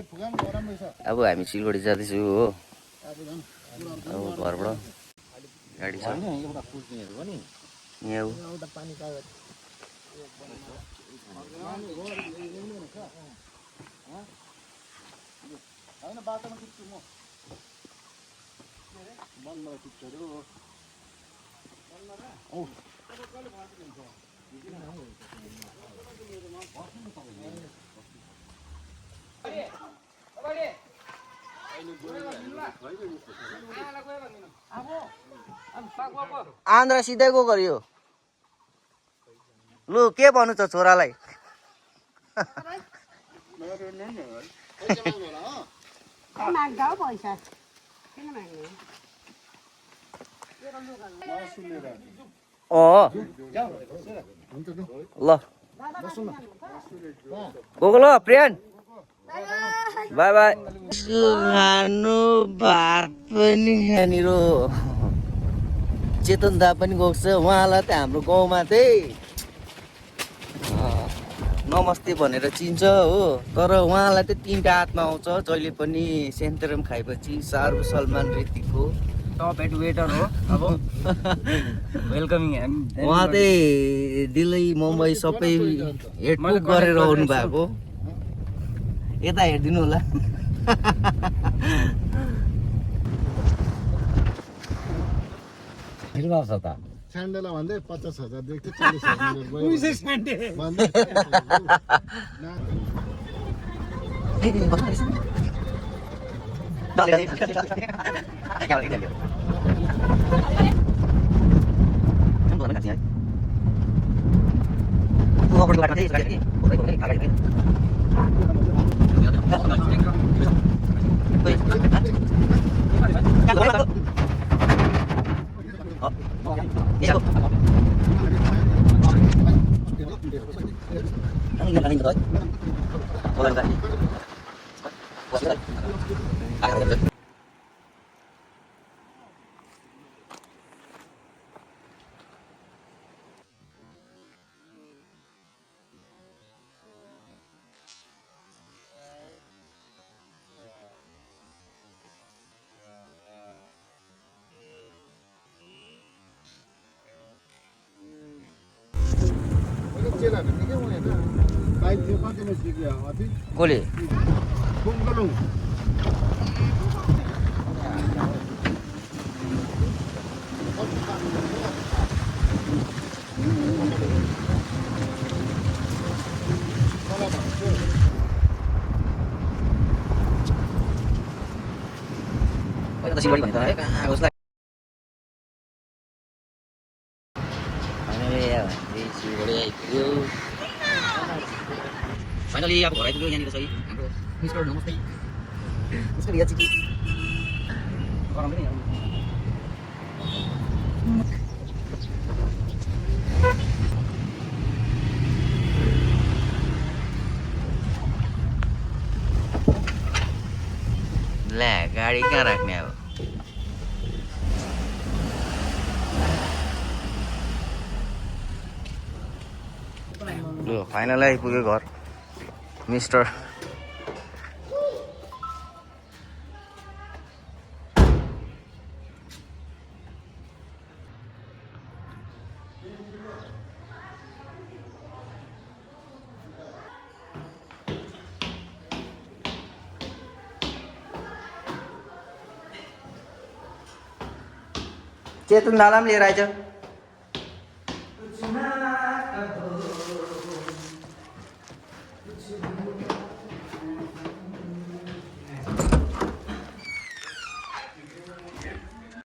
अब हामी सिलगढी जाँदैछु हो। अब घरबाट गाडी छ यहाँ आन्द्रा सिधै गो गरियो लु के भन्नु छ छोरालाई ल गएको ल प्रियन बाई बाई खानु भात पनि यहाँनिर चेतन दा पनि गएको छ उहाँलाई त हाम्रो गाउँमा चाहिँ नमस्ते भनेर चिन्छ हो तर उहाँलाई चाहिँ 3टा हातमा आउँछ जहिले पनि सेन्टरम खाएपछि शाहरुख सलमान ऋतिकको टप हेड वेटर हो अब वेलकमिङ उहाँ चाहिँ दिल्ली मुम्बई सबै हेडपुक गरेर आउनु भएको यता हेरिदिनु होला स्यान्डला भन्दै 50,000 दिएको थियो 40,000 कोले सिलगढी भने त है कहाँ उसलाई सिलगढी आइपुग्यो फाइनली अब घर आइपुग्यो यहाँनिर चाहिँ हाम्रो मिस्टर नमस्ते उसको यहाँ चाहिँ गरम पनि ला गाडी कहाँ राख्ने अब ल फाइनल आइपुग्यो घर मिस्टर चेतन दादा पनि लिएर आइज